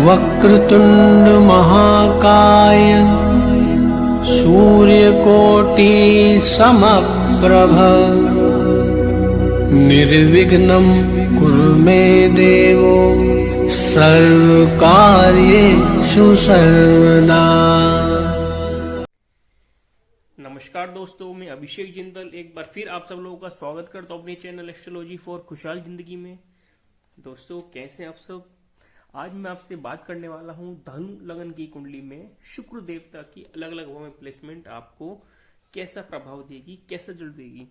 वक्रतुंड महाकाय सूर्यकोटि समप्रभ निर्विघ्नं कुरु मे देवो सर्वकार्येषु सर्वदा। नमस्कार दोस्तों, मैं अभिषेक जिंदल एक बार फिर आप सब लोगों का स्वागत करता हूँ अपने चैनल एस्ट्रोलॉजी फॉर खुशहाल जिंदगी में। दोस्तों कैसे हैं आप सब। आज मैं आपसे बात करने वाला हूँ धनु लगन की कुंडली में शुक्र देवता की अलग अलग भाव में प्लेसमेंट आपको कैसा प्रभाव देगी, कैसा जल देगी।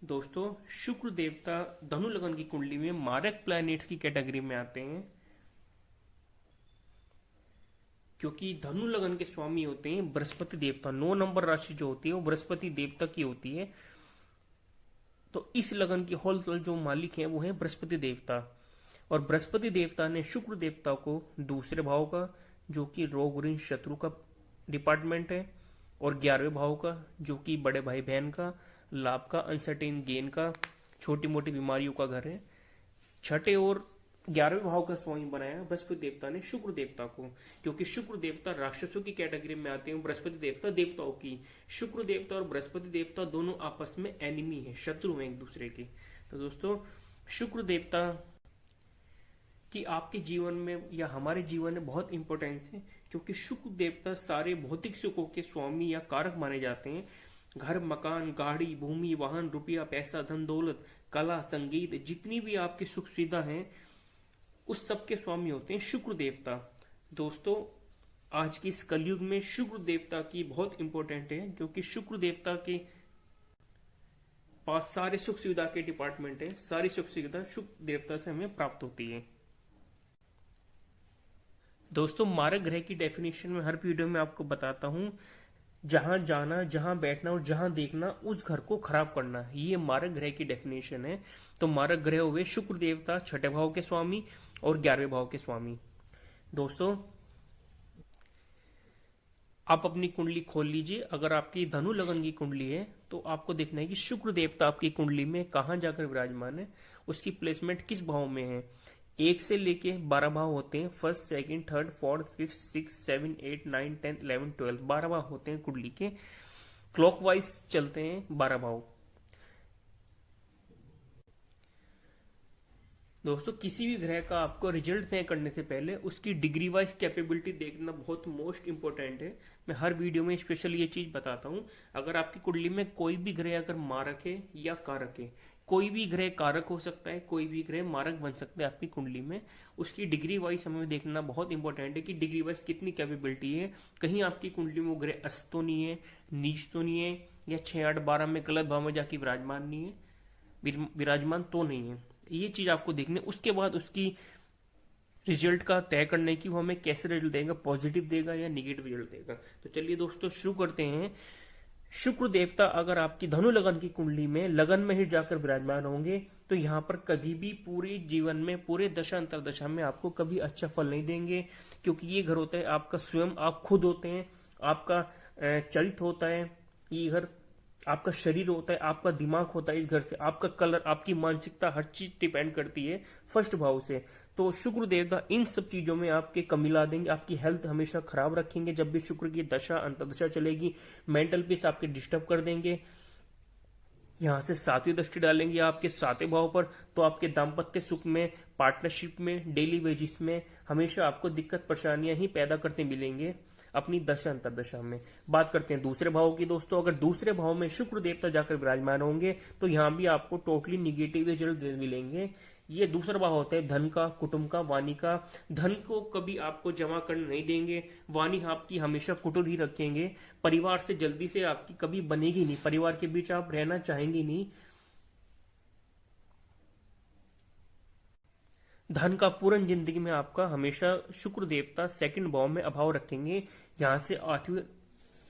दोस्तों शुक्र देवता धनु लगन की कुंडली में मारक प्लैनेट्स की कैटेगरी में आते हैं, क्योंकि धनु लगन के स्वामी होते हैं बृहस्पति देवता। 9 नंबर राशि जो होती है वो बृहस्पति देवता की होती है। तो इस लगन की होल जो मालिक हैं वो है बृहस्पति देवता, और बृहस्पति देवता ने शुक्र देवता को दूसरे भाव का जो कि रोग ऋण शत्रु का डिपार्टमेंट है, और 11वें भाव का जो कि बड़े भाई बहन का लाभ का अनसर्टेन गेन का छोटी मोटी बीमारियों का घर है, छठे और 11वें भाव का स्वामी बनाया बृहस्पति देवता ने शुक्र देवता को, क्योंकि शुक्र देवता राक्षसों की कैटेगरी में आते हैं, बृहस्पति देवता देवताओं की। शुक्र देवता और बृहस्पति देवता दोनों आपस में एनिमी है, शत्रु हैं एक दूसरे के। तो दोस्तों शुक्र देवता की आपके जीवन में या हमारे जीवन में बहुत इंपॉर्टेंस है, क्योंकि शुक्र देवता सारे भौतिक सुखों के स्वामी या कारक माने जाते हैं। घर, मकान, गाड़ी, भूमि, वाहन, रुपया, पैसा, धन दौलत, कला, संगीत, जितनी भी आपकी सुख सुविधा है उस सब के स्वामी होते हैं शुक्र देवता। दोस्तों आज की इस कलयुग में शुक्र देवता की बहुत इंपॉर्टेंट है, क्योंकि शुक्र देवता के पास सारे सुख सुविधा के डिपार्टमेंट है। सारी सुख सुविधा शुक्र देवता से हमें प्राप्त होती है। दोस्तों मारक ग्रह की डेफिनेशन में हर वीडियो में आपको बताता हूं, जहां जाना, जहां बैठना और जहां देखना उस घर को खराब करना, ये मारक ग्रह की डेफिनेशन है। तो मारक ग्रह हुए शुक्र देवता, छठे भाव के स्वामी और 11वें भाव के स्वामी। दोस्तों आप अपनी कुंडली खोल लीजिए। अगर आपकी धनु लगन की कुंडली है तो आपको देखना है कि शुक्र देवता आपकी कुंडली में कहां जाकर विराजमान है, उसकी प्लेसमेंट किस भाव में है। 1 से लेके 12 भाव होते हैं, first, second, third, fourth, fifth, 6, 7, 8, 9, 10, 11, 12 12 भाव होते हैं कुंडली के। क्लॉकवाइज चलते हैं 12 भाव। दोस्तों किसी भी ग्रह का आपको रिजल्ट तय करने से पहले उसकी डिग्री वाइज कैपेबिलिटी देखना बहुत मोस्ट इंपोर्टेंट है। मैं हर वीडियो में स्पेशल ये चीज बताता हूं। अगर आपकी कुंडली में कोई भी ग्रह अगर मारक है या कारक है, कोई भी ग्रह कारक हो सकता है, कोई भी ग्रह मारक बन सकता है आपकी कुंडली में, उसकी डिग्री वाइज हमें देखना बहुत इंपॉर्टेंट है कि डिग्री वाइज कितनी कैपेबिलिटी है। कहीं आपकी कुंडली में वो ग्रह अस्त तो नहीं है, नीच तो नहीं है, या 6, 8, 12 में गलत भाव में जाके विराजमान नहीं है, विराजमान तो नहीं है। ये चीज आपको देखनी। उसके बाद उसकी रिजल्ट का तय करने की वो हमें कैसे रिजल्ट देगा, पॉजिटिव देगा या निगेटिव रिजल्ट देगा। तो चलिए दोस्तों शुरू करते हैं। शुक्र देवता अगर आपकी धनु लगन की कुंडली में लगन में ही जाकर विराजमान होंगे तो यहाँ पर कभी भी पूरे जीवन में, पूरे दशा अंतरदशा में आपको कभी अच्छा फल नहीं देंगे, क्योंकि ये घर होता है आपका स्वयं, आप खुद होते हैं, आपका चरित्र होता है, ये घर आपका शरीर होता है, आपका दिमाग होता है, इस घर से आपका कलर, आपकी मानसिकता, हर चीज डिपेंड करती है फर्स्ट भाव से। तो शुक्र देवता इन सब चीजों में आपके कमी ला देंगे, आपकी हेल्थ हमेशा खराब रखेंगे। जब भी शुक्र की दशा अंतर्दशा चलेगी, मेंटल पीस आपके डिस्टर्ब कर देंगे। यहां से 7वीं दृष्टि डालेंगे आपके 7वें भाव पर, तो आपके दाम्पत्य सुख में, पार्टनरशिप में, डेली वेजिस में हमेशा आपको दिक्कत परेशानियां ही पैदा करते मिलेंगे अपनी दशा अंतरदशा में। बात करते हैं दूसरे भाव की। दोस्तों अगर दूसरे भाव में शुक्र देवता जाकर विराजमान होंगे तो यहां भी आपको टोटली निगेटिव रिजल्ट मिलेंगे। ये दूसरा भाव होता है धन का, कुटुंब का, वाणी का। धन को कभी आपको जमा करने नहीं देंगे, वाणी आपकी हमेशा कुटुर ही रखेंगे। परिवार से जल्दी से आपकी कभी बनेगी नहीं, परिवार के बीच आप रहना चाहेंगे नहीं। धन का पूर्ण जिंदगी में आपका हमेशा शुक्र देवता सेकंड भाव में अभाव रखेंगे। यहां से 8वीं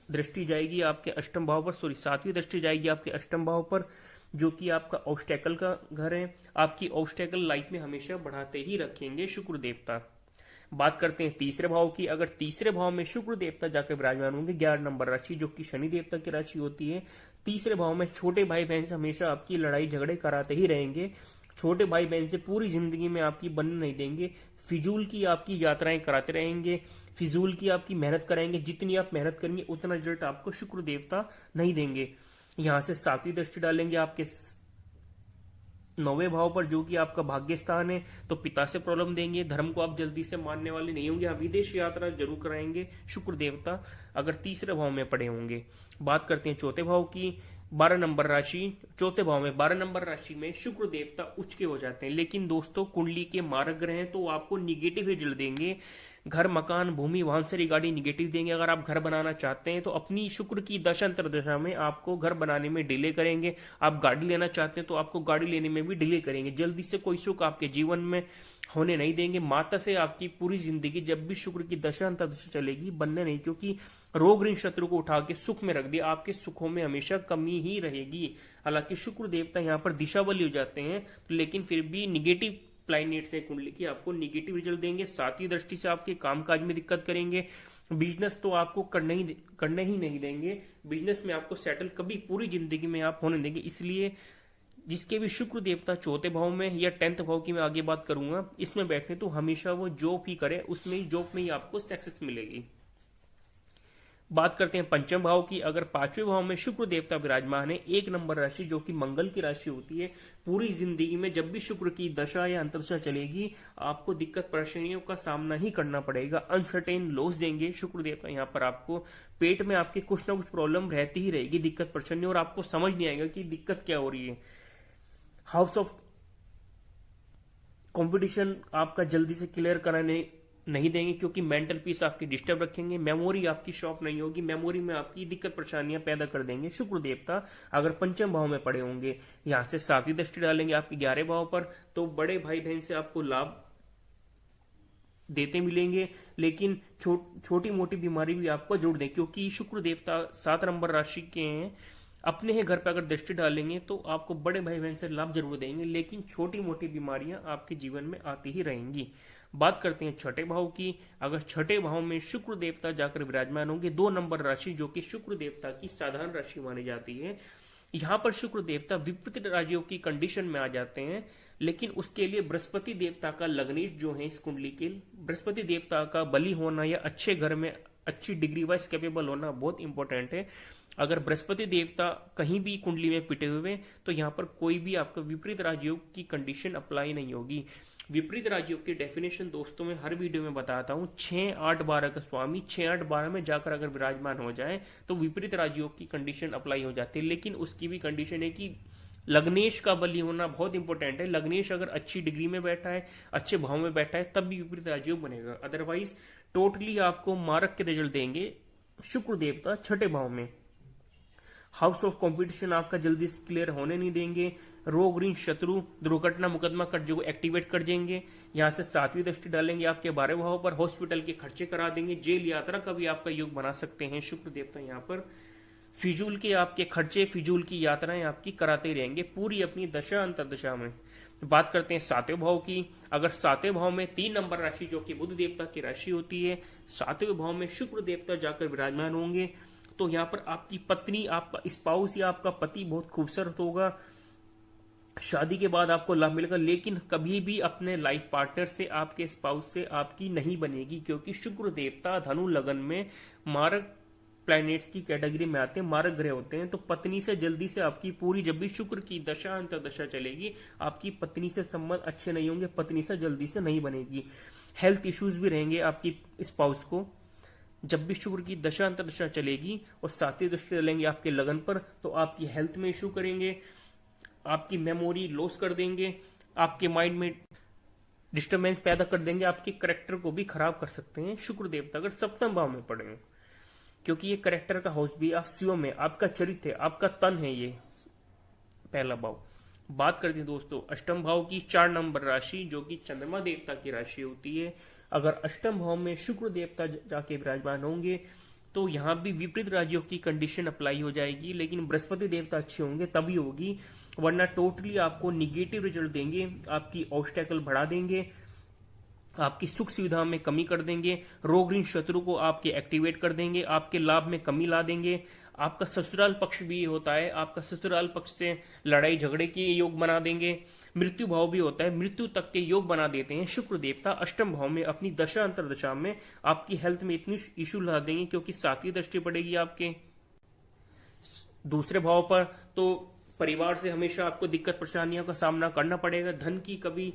दृष्टि जाएगी आपके अष्टम भाव पर, 7वीं दृष्टि जाएगी आपके अष्टम भाव पर, जो कि आपका ऑब्स्टेकल का घर है। आपकी ऑब्स्टेकल लाइफ में हमेशा बढ़ाते ही रखेंगे शुक्र देवता। बात करते हैं तीसरे भाव की। अगर तीसरे भाव में शुक्र देवता जाकर विराजमान होंगे, 11 नंबर राशि जो कि शनि देवता की राशि होती है, तीसरे भाव में छोटे भाई बहन से हमेशा आपकी लड़ाई झगड़े कराते ही रहेंगे। छोटे भाई बहन से पूरी जिंदगी में आपकी बनने नहीं देंगे। फिजूल की आपकी यात्राएं कराते रहेंगे, फिजूल की आपकी मेहनत कराएंगे। जितनी आप मेहनत करेंगे उतना रिजल्ट आपको शुक्र देवता नहीं देंगे। यहां से 7वीं दृष्टि डालेंगे आपके 9वें भाव पर, जो कि आपका भाग्य स्थान है, तो पिता से प्रॉब्लम देंगे। धर्म को आप जल्दी से मानने वाले नहीं होंगे। आप विदेश यात्रा जरूर कराएंगे शुक्र देवता, अगर तीसरे भाव में पड़े होंगे। बात करते हैं चौथे भाव की। 12 नंबर राशि, चौथे भाव में 12 नंबर राशि में शुक्र देवता उच्च के हो जाते हैं। लेकिन दोस्तों, कुंडली के मारक ग्रह हैं तो आपको निगेटिव रिजल्ट देंगे। घर, मकान, भूमि, वाहन से रिगार्डिंग निगेटिव देंगे। अगर आप घर बनाना चाहते हैं तो अपनी शुक्र की दशा अंतर्दशा में आपको घर बनाने में डिले करेंगे। आप गाड़ी लेना चाहते हैं तो आपको गाड़ी लेने में भी डिले करेंगे। जल्दी से कोई सुख आपके जीवन में होने नहीं देंगे। माता से आपकी पूरी जिंदगी, जब भी शुक्र की दशा अंतर्दशा चलेगी, बनने नहीं, क्योंकि रोग ऋण शत्रु को उठा के सुख में रख दिया। आपके सुखों में हमेशा कमी ही रहेगी। हालांकि शुक्र देवता यहाँ पर दिशा बली हो जाते हैं, लेकिन फिर भी निगेटिव प्लैनेट से कुंडली की आपको निगेटिव रिजल्ट देंगे। 7वीं दृष्टि से आपके कामकाज में दिक्कत करेंगे। बिजनेस तो आपको करने ही नहीं देंगे। बिजनेस में आपको सेटल कभी पूरी जिंदगी में आप होने देंगे। इसलिए जिसके भी शुक्र देवता चौथे भाव में या 10th भाव की मैं आगे बात करूंगा, इसमें बैठे तो हमेशा वो जॉब ही करे, उसमें ही जॉब में ही आपको सक्सेस मिलेगी। बात करते हैं पंचम भाव की। अगर 5वें भाव में शुक्र देवता विराजमान है, 1 नंबर राशि जो कि मंगल की राशि होती है, पूरी जिंदगी में जब भी शुक्र की दशा या अंतर्दशा चलेगी, आपको दिक्कत परेशानियों का सामना ही करना पड़ेगा। अनसर्टेन लॉस देंगे शुक्र देवता यहाँ पर आपको। पेट में आपके कुछ ना कुछ प्रॉब्लम रहती ही रहेगी, दिक्कत परेशानी, और आपको समझ नहीं आएगा कि दिक्कत क्या हो रही है। हाउस ऑफ कंपटीशन आपका जल्दी से क्लियर कराने नहीं देंगे, क्योंकि मेंटल पीस आपकी डिस्टर्ब रखेंगे। मेमोरी आपकी शॉर्प नहीं होगी, मेमोरी में आपकी दिक्कत परेशानियां पैदा कर देंगे शुक्र देवता, अगर पंचम भाव में पड़े होंगे। यहां से 7वीं दृष्टि डालेंगे आपके 11 भाव पर, तो बड़े भाई बहन से आपको लाभ देते मिलेंगे, लेकिन छोटी मोटी बीमारी भी आपको जरूर दें, क्योंकि शुक्र देवता 7 नंबर राशि के हैं। अपने ही घर पर अगर दृष्टि डालेंगे तो आपको बड़े भाई बहन से लाभ जरूर देंगे, लेकिन छोटी मोटी बीमारियां आपके जीवन में आती ही रहेंगी। बात करते हैं छठे भाव की। अगर छठे भाव में शुक्र देवता जाकर विराजमान होंगे, 2 नंबर राशि जो कि शुक्र देवता की साधारण राशि मानी जाती है, यहां पर शुक्र देवता विपरीत राशियों की कंडीशन में आ जाते हैं। लेकिन उसके लिए बृहस्पति देवता का लग्नेश जो है इस कुंडली के, बृहस्पति देवता का बली होना या अच्छे घर में अच्छी डिग्री वाइज कैपेबल होना बहुत इंपॉर्टेंट है। अगर बृहस्पति देवता कहीं भी कुंडली में पिटे हुए, तो यहाँ पर कोई भी आपका विपरीत राजयोग की कंडीशन अप्लाई नहीं होगी। विपरीत राजयोग की डेफिनेशन दोस्तों मैं हर वीडियो में बताता हूँ। 6, 8, 12 का स्वामी 6, 8, 12 में जाकर अगर विराजमान हो जाए तो विपरीत राजयोग की कंडीशन अप्लाई हो जाती है। लेकिन उसकी भी कंडीशन है कि लग्नेश का बली होना बहुत इंपॉर्टेंट है। लग्नेश अगर अच्छी डिग्री में बैठा है, अच्छे भाव में बैठा है, तब भी विपरीत राजयोग बनेगा। अदरवाइज टोटली आपको मारक के रिजल्ट देंगे शुक्र देवता छठे भाव में। हाउस ऑफ कंपटीशन आपका जल्दी से क्लियर होने नहीं देंगे। रोग ऋण शत्रु दुर्घटना मुकदमा कर्ज को एक्टिवेट कर देंगे। यहां से 7वीं दृष्टि डालेंगे आपके 12 भाव पर, हॉस्पिटल के खर्चे करा देंगे। जेल यात्रा का भी आपका योग बना सकते हैं शुक्र देवता। यहाँ पर फिजूल के आपके खर्चे, फिजूल की यात्राएं आपकी कराते रहेंगे पूरी अपनी दशा अंतर्दशा में। बात करते हैं 7वें भाव की। अगर 7वें भाव में 3 नंबर राशि जो कि बुध देवता की राशि होती है, 7वें भाव में शुक्र देवता जाकर विराजमान होंगे, तो यहाँ पर आपकी पत्नी, आपका स्पाउस या आपका पति बहुत खूबसूरत होगा। शादी के बाद आपको लाभ मिलेगा, लेकिन कभी भी अपने लाइफ पार्टनर से, आपके स्पाउस से आपकी नहीं बनेगी, क्योंकि शुक्र देवता धनु लगन में मारक प्लैनेट्स की कैटेगरी में आते हैं, मारक ग्रह होते हैं। तो पत्नी से जल्दी से आपकी पूरी, जब भी शुक्र की दशा अंतर्दशा चलेगी, आपकी पत्नी से संबंध अच्छे नहीं होंगे, पत्नी से जल्दी से नहीं बनेगी। हेल्थ इश्यूज भी रहेंगे आपकी स्पाउस को जब भी शुक्र की दशा अंतर्दशा चलेगी। और 7वीं दृष्टि डालेंगे आपके लगन पर, तो आपकी हेल्थ में इश्यू करेंगे, आपकी मेमोरी लॉस कर देंगे, आपके माइंड में डिस्टर्बेंस पैदा कर देंगे, आपके करेक्टर को भी खराब कर सकते हैं शुक्र देवता अगर 7वें भाव में पड़े, क्योंकि ये करेक्टर का हाउस भी आप शिव में, आपका चरित्र है, आपका तन है, ये पहला भाव। बात करते हैं दोस्तों अष्टम भाव की। 4 नंबर राशि जो कि चंद्रमा देवता की राशि होती है, अगर अष्टम भाव में शुक्र देवता जाके विराजमान होंगे तो यहाँ भी विपरीत राजयोग की कंडीशन अप्लाई हो जाएगी। लेकिन बृहस्पति देवता अच्छे होंगे तभी होगी, वरना टोटली आपको निगेटिव रिजल्ट देंगे, आपकी ऑब्स्टेकल बढ़ा देंगे, आपकी सुख सुविधा में कमी कर देंगे, रोग ऋण शत्रु को आपके एक्टिवेट कर देंगे, आपके लाभ में कमी ला देंगे। आपका ससुराल पक्ष भी होता है, आपका ससुराल पक्ष से लड़ाई झगड़े के योग बना देंगे। मृत्यु भाव भी होता है, मृत्यु तक के योग बना देते हैं शुक्र देवता। अष्टम भाव में अपनी दशा अंतरदशा में आपकी हेल्थ में इतनी इशू ला देंगे क्योंकि सातवीं दृष्टि पड़ेगी आपके दूसरे भाव पर, तो परिवार से हमेशा आपको दिक्कत परेशानियों का सामना करना पड़ेगा। धन की कभी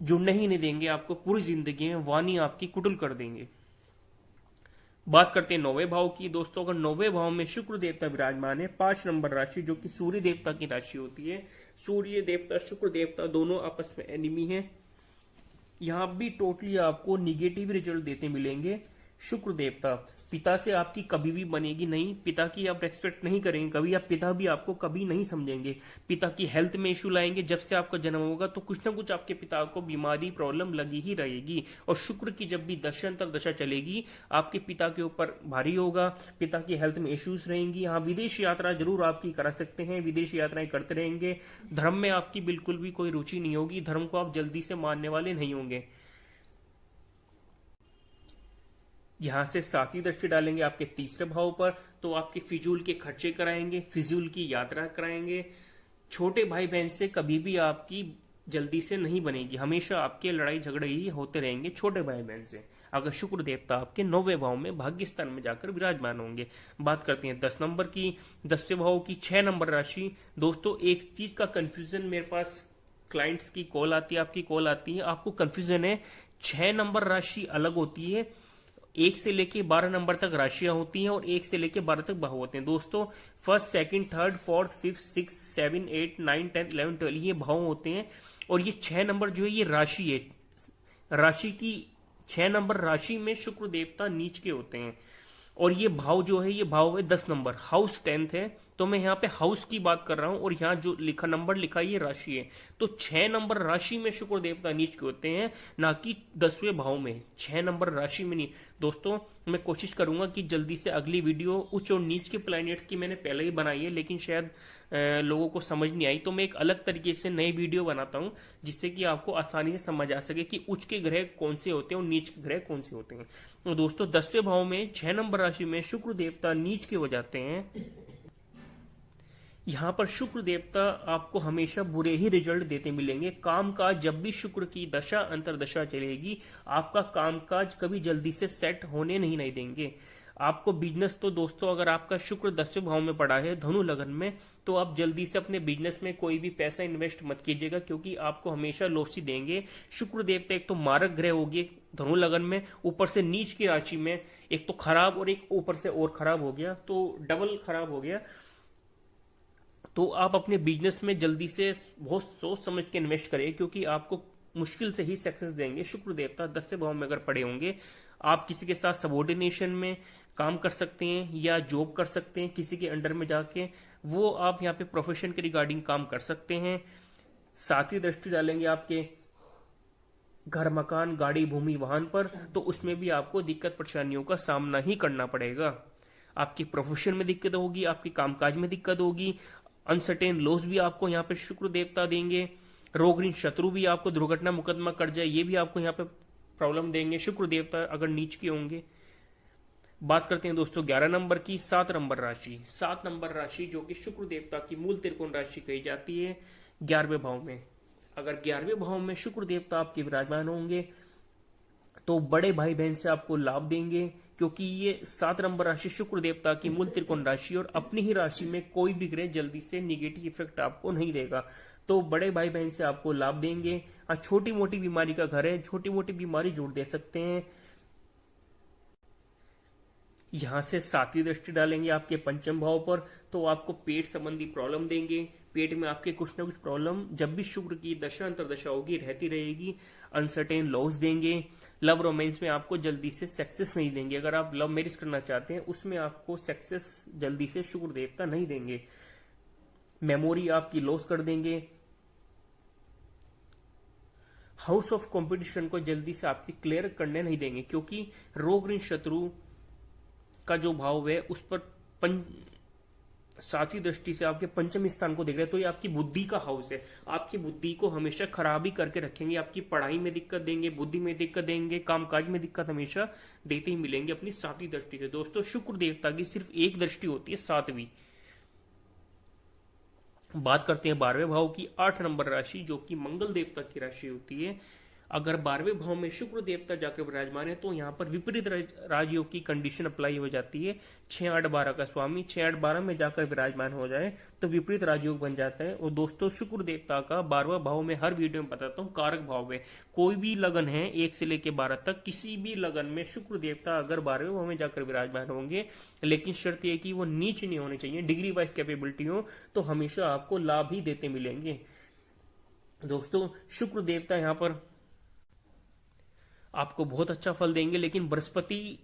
जुड़ने ही नहीं देंगे आपको, पूरी जिंदगी में वाणी आपकी कुटिल कर देंगे। बात करते हैं नौवे भाव की दोस्तों। अगर नौवे भाव में शुक्र देवता विराजमान है, 5 नंबर राशि जो कि सूर्य देवता की राशि होती है, सूर्य देवता शुक्र देवता दोनों आपस में एनिमी है, यहां भी टोटली आपको निगेटिव रिजल्ट देते मिलेंगे। शुक्र देवता पिता से आपकी कभी भी बनेगी नहीं, पिता की आप रेस्पेक्ट नहीं करेंगे कभी, या पिता भी आपको कभी नहीं समझेंगे। पिता की हेल्थ में इशू लाएंगे। जब से आपका जन्म होगा तो कुछ ना कुछ आपके पिता को बीमारी प्रॉब्लम लगी ही रहेगी। और शुक्र की जब भी दशांतर दशा चलेगी आपके पिता के ऊपर भारी होगा, पिता की हेल्थ में इश्यूज रहेंगी। हाँ, विदेश यात्रा जरूर आपकी करा सकते हैं, विदेश यात्राएं करते रहेंगे। धर्म में आपकी बिल्कुल भी कोई रुचि नहीं होगी, धर्म को आप जल्दी से मानने वाले नहीं होंगे। यहां से सातवीं दृष्टि डालेंगे आपके तीसरे भाव पर, तो आपके फिजूल के खर्चे कराएंगे, फिजूल की यात्रा कराएंगे। छोटे भाई बहन से कभी भी आपकी जल्दी से नहीं बनेगी, हमेशा आपके लड़ाई झगड़े ही होते रहेंगे छोटे भाई बहन से, अगर शुक्र देवता आपके 9वें भाव में भाग्य स्थान में जाकर विराजमान होंगे। बात करते हैं 10 नंबर की, 10वें भाव की 6 नंबर राशि। दोस्तों एक चीज का कंफ्यूजन मेरे पास क्लाइंट्स की कॉल आती है, आपकी कॉल आती है, आपको कंफ्यूजन है। 6 नंबर राशि अलग होती है, 1 से लेके 12 नंबर तक राशियां होती हैं और 1 से लेके 12 तक भाव होते हैं। दोस्तों first, second, third, fourth, 5th, 6th, 7th, 8th, 9th, 10th, 11th, 12th ये भाव होते हैं। और ये 6 नंबर जो है ये राशि है, राशि की 6 नंबर राशि में शुक्र देवता नीच के होते हैं। और ये भाव जो है ये भाव है 10 नंबर, हाउस 10th है, तो मैं यहाँ पे हाउस की बात कर रहा हूं और यहाँ जो लिखा नंबर लिखा है ये राशि है। तो 6 नंबर राशि में शुक्र देवता नीच के होते हैं, ना कि 10वें भाव में। 6 नंबर राशि में नहीं। दोस्तों मैं कोशिश करूंगा कि जल्दी से अगली वीडियो उच्च और नीच के प्लैनेट्स की मैंने पहले ही बनाई है, लेकिन शायद लोगों को समझ नहीं आई, तो मैं एक अलग तरीके से नई वीडियो बनाता हूं जिससे कि आपको आसानी से समझ आ सके कि उच्च के ग्रह कौन से होते हैं और नीच के ग्रह कौन से होते हैं। तो दोस्तों 10वें भाव में 6 नंबर राशि में शुक्र देवता नीच के हो जाते हैं। यहां पर शुक्र देवता आपको हमेशा बुरे ही रिजल्ट देते मिलेंगे। कामकाज जब भी शुक्र की दशा अंतरदशा चलेगी आपका कामकाज कभी जल्दी से सेट होने नहीं देंगे। आपको बिजनेस तो दोस्तों अगर आपका शुक्र 10वें भाव में पड़ा है धनु लगन में, तो आप जल्दी से अपने बिजनेस में कोई भी पैसा इन्वेस्ट मत कीजिएगा क्योंकि आपको हमेशा लॉस ही देंगे। शुक्र देवता एक तो मारक ग्रह होगी धनु लगन में, ऊपर से नीच की राशि में, एक तो खराब और एक ऊपर से और खराब हो गया, तो डबल खराब हो गया। तो आप अपने बिजनेस में जल्दी से बहुत सोच समझ के इन्वेस्ट करें क्योंकि आपको मुश्किल से ही सक्सेस देंगे। शुक्र देवता 10वें भाव में अगर पड़े होंगे, आप किसी के साथ सबॉर्डिनेशन में काम कर सकते हैं या जॉब कर सकते हैं किसी के अंडर में जाके, वो आप यहाँ पे प्रोफेशन के रिगार्डिंग काम कर सकते हैं। सातवीं दृष्टि डालेंगे आपके घर, मकान, गाड़ी, भूमि, वाहन पर, तो उसमें भी आपको दिक्कत परेशानियों का सामना ही करना पड़ेगा। आपकी प्रोफेशन में दिक्कत होगी, आपके कामकाज में दिक्कत होगी, अनसर्टेन लॉस भी आपको यहाँ पे शुक्र देवता देंगे। रोग ऋण शत्रु भी आपको दुर्घटना मुकदमा कर जाए ये भी आपको यहाँ पे प्रॉब्लम देंगे शुक्र देवता अगर नीच के होंगे। बात करते हैं दोस्तों 11 नंबर की, 7 नंबर राशि। 7 नंबर राशि जो कि शुक्र देवता की मूल त्रिकोण राशि कही जाती है 11वें भाव में। अगर 11वें भाव में शुक्र देवता आपके विराजमान होंगे तो बड़े भाई बहन से आपको लाभ देंगे क्योंकि ये 7 नंबर राशि शुक्र देवता की मूल त्रिकोण राशि और अपनी ही राशि में कोई भी ग्रह जल्दी से निगेटिव इफेक्ट आपको नहीं देगा, तो बड़े भाई बहन से आपको लाभ देंगे। छोटी मोटी बीमारी का घर है, छोटी मोटी बीमारी जोड़ दे सकते हैं। यहां से 7वीं दृष्टि डालेंगे आपके पंचम भाव पर, तो आपको पेट संबंधी प्रॉब्लम देंगे। पेट में आपके कुछ ना कुछ प्रॉब्लम जब भी शुक्र की दशा अंतरदशा होगी रहती रहेगी। अनसर्टेन लॉस देंगे। लव रोमांस में आपको जल्दी से सक्सेस नहीं देंगे। अगर आप लव मैरिज करना चाहते हैं उसमें आपको सक्सेस जल्दी से शुक्र देवता नहीं देंगे। मेमोरी आपकी लॉस कर देंगे। हाउस ऑफ कंपटीशन को जल्दी से आपकी क्लियर करने नहीं देंगे क्योंकि रोग ऋण शत्रु का जो भाव है उस पर 7वीं दृष्टि से आपके पंचम स्थान को देख रहे हैं, तो ये आपकी बुद्धि का हाउस है। आपकी बुद्धि को हमेशा खराब ही करके रखेंगे। आपकी पढ़ाई में दिक्कत देंगे, बुद्धि में दिक्कत देंगे, कामकाज में दिक्कत हमेशा देते ही मिलेंगे अपनी 7वीं दृष्टि से। दोस्तों शुक्र देवता की सिर्फ एक दृष्टि होती है 7वीं। बात करते हैं 12वें भाव की। 8 नंबर राशि जो कि मंगल देवता की राशि होती है, अगर 12वें भाव में शुक्र देवता जाकर विराजमान है तो यहाँ पर विपरीत राजयोग की कंडीशन अप्लाई हो जाती है। 6 8 12 का स्वामी 6 8 12 में जाकर विराजमान हो जाए तो विपरीत राजयोग बन जाता है। और दोस्तों शुक्र देवता का 12वां भाव में हर वीडियो में बताता हूँ कारक भाव है। कोई भी लगन है 1 से लेकर 12 तक, किसी भी लगन में शुक्र देवता अगर 12वें भाव में जाकर विराजमान होंगे, लेकिन शर्त यह कि वो नीच नहीं होने चाहिए, डिग्री वाइज कैपेबिलिटी हो, तो हमेशा आपको लाभ ही देते मिलेंगे। दोस्तों शुक्र देवता यहाँ पर आपको बहुत अच्छा फल देंगे, लेकिन बृहस्पति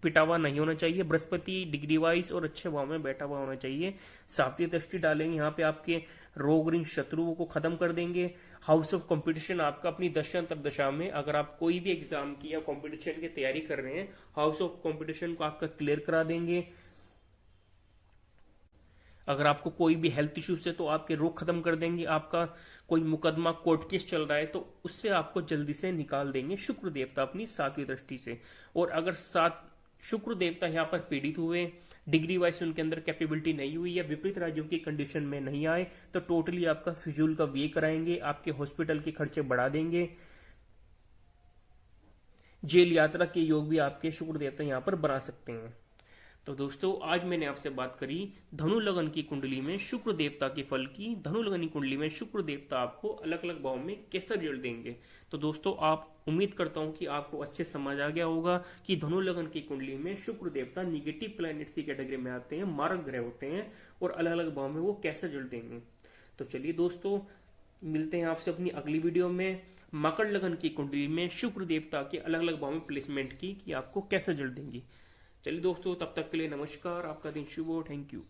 पिटा हुआ नहीं होना चाहिए। बृहस्पति डिग्री वाइज और अच्छे भाव में बैठा हुआ होना चाहिए। सातवीं दृष्टि डालेंगे यहाँ पे, आपके रोग ऋण शत्रुओं को खत्म कर देंगे। हाउस ऑफ कंपटीशन आपका अपनी दशा अंतरदशा में, अगर आप कोई भी एग्जाम की या कंपटीशन की तैयारी कर रहे हैं, हाउस ऑफ कंपटीशन को आपका क्लियर करा देंगे। अगर आपको कोई भी हेल्थ इश्यूज है तो आपके रोग खत्म कर देंगे। आपका कोई मुकदमा कोर्ट केस चल रहा है तो उससे आपको जल्दी से निकाल देंगे शुक्र देवता अपनी 7वीं दृष्टि से। और अगर शुक्र देवता यहाँ पर पीड़ित हुए, डिग्री वाइज उनके अंदर कैपेबिलिटी नहीं हुई या विपरीत राज्यों की कंडीशन में नहीं आए, तो टोटली आपका फिजूल का व्यय कराएंगे, आपके हॉस्पिटल के खर्चे बढ़ा देंगे। जेल यात्रा के योग भी आपके शुक्र देवता यहाँ पर बना सकते हैं। तो दोस्तों आज मैंने आपसे बात करी धनु लगन की कुंडली में शुक्र देवता के फल की। धनु लगन की कुंडली में शुक्र देवता आपको अलग अलग भाव में कैसा रिजल्ट देंगे। तो दोस्तों आप उम्मीद करता हूं कि आपको अच्छे समझ आ गया होगा कि धनु लगन की कुंडली में शुक्र देवता निगेटिव प्लैनेट्स की कैटेगरी में आते हैं, मारक ग्रह होते हैं, और अलग अलग भाव में वो कैसे रिजल्ट देंगे। तो चलिए दोस्तों मिलते हैं आपसे अपनी अगली वीडियो में मकर लगन की कुंडली में शुक्र देवता के अलग अलग भाव में प्लेसमेंट की कि आपको कैसे रिजल्ट देंगी। चलिए दोस्तों तब तक के लिए नमस्कार, आपका दिन शुभ हो, थैंक यू।